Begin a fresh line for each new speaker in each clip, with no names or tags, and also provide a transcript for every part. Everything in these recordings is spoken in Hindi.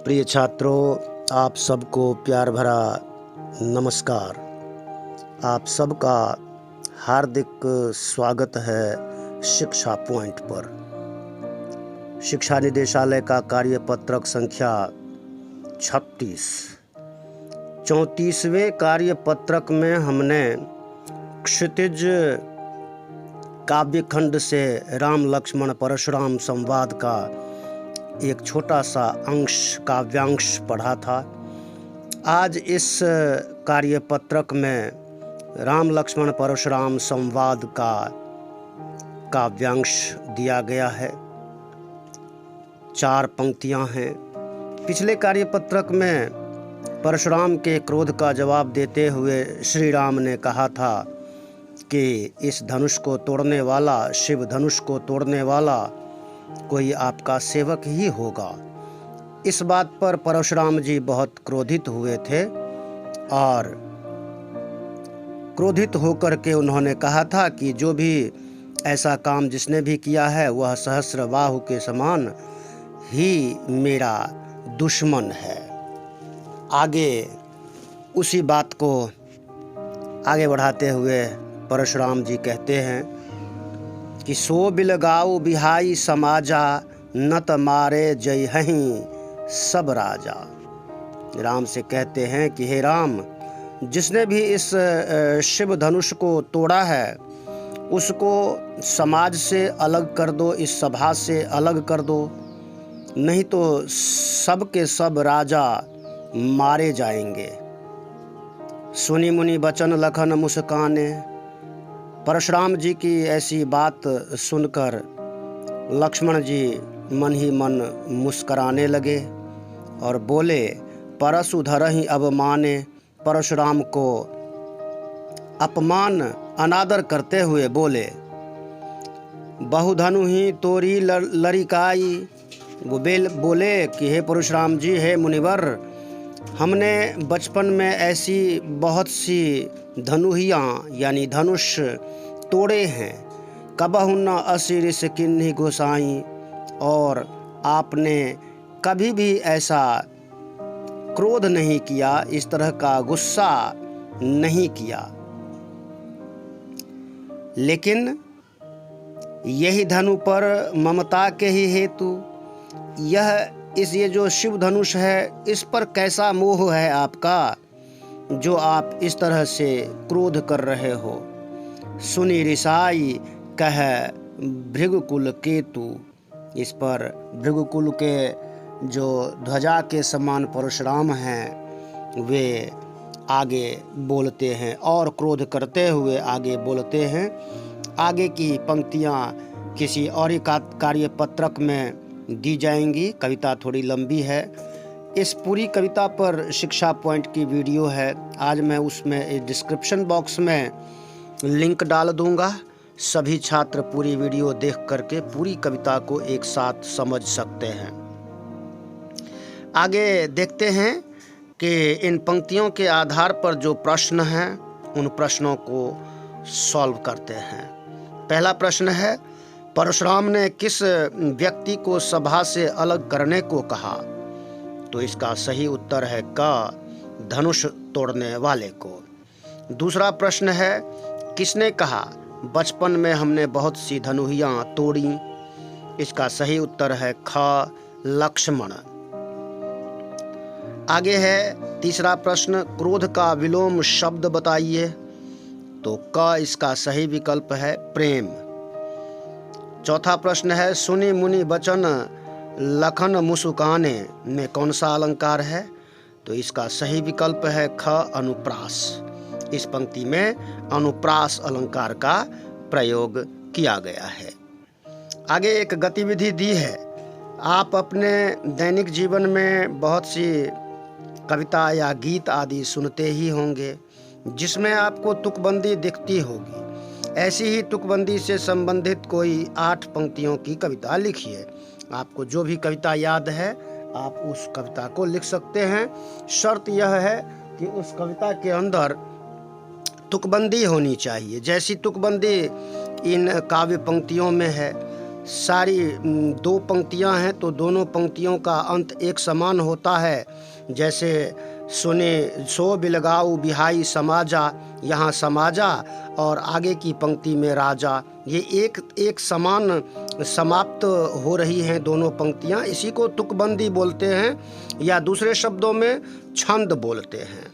प्रिय छात्रों, आप सबको प्यार भरा नमस्कार। आप सबका हार्दिक स्वागत है शिक्षा पॉइंट पर। शिक्षा निदेशालय का कार्यपत्रक संख्या 36। 34वें कार्यपत्रक में हमने क्षितिज काव्यखंड से राम लक्ष्मण परशुराम संवाद का एक छोटा सा अंश काव्यांश पढ़ा था। आज इस कार्यपत्रक में राम लक्ष्मण परशुराम संवाद का काव्यांश दिया गया है। 4 पंक्तियां हैं। पिछले कार्यपत्रक में परशुराम के क्रोध का जवाब देते हुए श्री राम ने कहा था कि इस धनुष को तोड़ने वाला, शिव धनुष को तोड़ने वाला कोई आपका सेवक ही होगा। इस बात पर परशुराम जी बहुत क्रोधित हुए थे और क्रोधित होकर के उन्होंने कहा था कि जो भी ऐसा काम जिसने भी किया है वह सहस्रबाहु के समान ही मेरा दुश्मन है। आगे उसी बात को आगे बढ़ाते हुए परशुराम जी कहते हैं कि सो बिलगाऊ बिहाई समाजा, नत मारे जय हहीं सब राजा। राम से कहते हैं कि हे राम, जिसने भी इस शिव धनुष को तोड़ा है उसको समाज से अलग कर दो, इस सभा से अलग कर दो, नहीं तो सब के सब राजा मारे जाएंगे। सुनी मुनि बचन लखन मुस्काने। परशुराम जी की ऐसी बात सुनकर लक्ष्मण जी मन ही मन मुस्कराने लगे और बोले, परशु धरहि अवमाने। परशुराम को अपमान अनादर करते हुए बोले, बहुधनु ही तोरी लरिकाई। वो बोले कि हे परशुराम जी, हे मुनिवर, हमने बचपन में ऐसी बहुत सी धनुहियाँ यानी धनुष तोड़े हैं। कबहु न असिर से किन्हीं गोसाई। और आपने कभी भी ऐसा क्रोध नहीं किया, इस तरह का गुस्सा नहीं किया। लेकिन यही धनु पर ममता के ही हेतु ये जो शिव धनुष है, इस पर कैसा मोह है आपका जो आप इस तरह से क्रोध कर रहे हो। सुनी रिसाई कह भृगुकुल केतु। इस पर भृगुकुल के जो ध्वजा के समान परशुराम हैं वे आगे बोलते हैं और क्रोध करते हुए आगे बोलते हैं। आगे की पंक्तियाँ किसी और कार्यपत्रक में दी जाएंगी। कविता थोड़ी लंबी है। इस पूरी कविता पर शिक्षा पॉइंट की वीडियो है। आज मैं उसमें डिस्क्रिप्शन बॉक्स में लिंक डाल दूंगा। सभी छात्र पूरी वीडियो देख करके पूरी कविता को एक साथ समझ सकते हैं। आगे देखते हैं कि इन पंक्तियों के आधार पर जो प्रश्न हैं उन प्रश्नों को सॉल्व करते हैं। पहला प्रश्न है, परशुराम ने किस व्यक्ति को सभा से अलग करने को कहा? तो इसका सही उत्तर है क, धनुष तोड़ने वाले को। दूसरा प्रश्न है, किसने कहा बचपन में हमने बहुत सी धनुहियाँ तोड़ी? इसका सही उत्तर है ख, लक्ष्मण। आगे है तीसरा प्रश्न, क्रोध का विलोम शब्द बताइए। तो क इसका सही विकल्प है प्रेम। चौथा प्रश्न है, सुनी मुनि बचन लखन मुस्काने में कौन सा अलंकार है? तो इसका सही विकल्प है ख, अनुप्रास। इस पंक्ति में अनुप्रास अलंकार का प्रयोग किया गया है। आगे एक गतिविधि दी है। आप अपने दैनिक जीवन में बहुत सी कविता या गीत आदि सुनते ही होंगे जिसमें आपको तुकबंदी दिखती होगी। ऐसी ही तुकबंदी से संबंधित कोई 8 पंक्तियों की कविता लिखिए। आपको जो भी कविता याद है आप उस कविता को लिख सकते हैं। शर्त यह है कि उस कविता के अंदर तुकबंदी होनी चाहिए। जैसी तुकबंदी इन काव्य पंक्तियों में है, सारी दो पंक्तियां हैं तो दोनों पंक्तियों का अंत एक समान होता है। जैसे सुने सो बिलगाऊ बिहाई समाजा, यहाँ समाजा और आगे की पंक्ति में राजा, ये एक समान समाप्त हो रही हैं दोनों पंक्तियां। इसी को तुकबंदी बोलते हैं या दूसरे शब्दों में छंद बोलते हैं।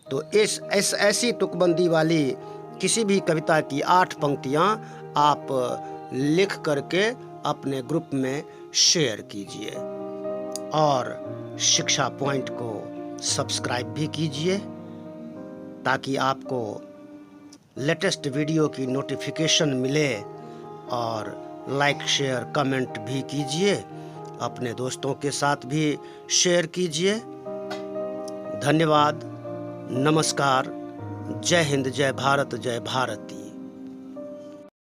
तो ऐसी तुकबंदी वाली किसी भी कविता की 8 पंक्तियां आप लिख करके अपने ग्रुप में शेयर कीजिए और शिक्षा पॉइंट को सब्सक्राइब भी कीजिए ताकि आपको लेटेस्ट वीडियो की नोटिफिकेशन मिले। और लाइक शेयर कमेंट भी कीजिए, अपने दोस्तों के साथ भी शेयर कीजिए। धन्यवाद, नमस्कार, जय हिंद, जय भारत, जय भारती।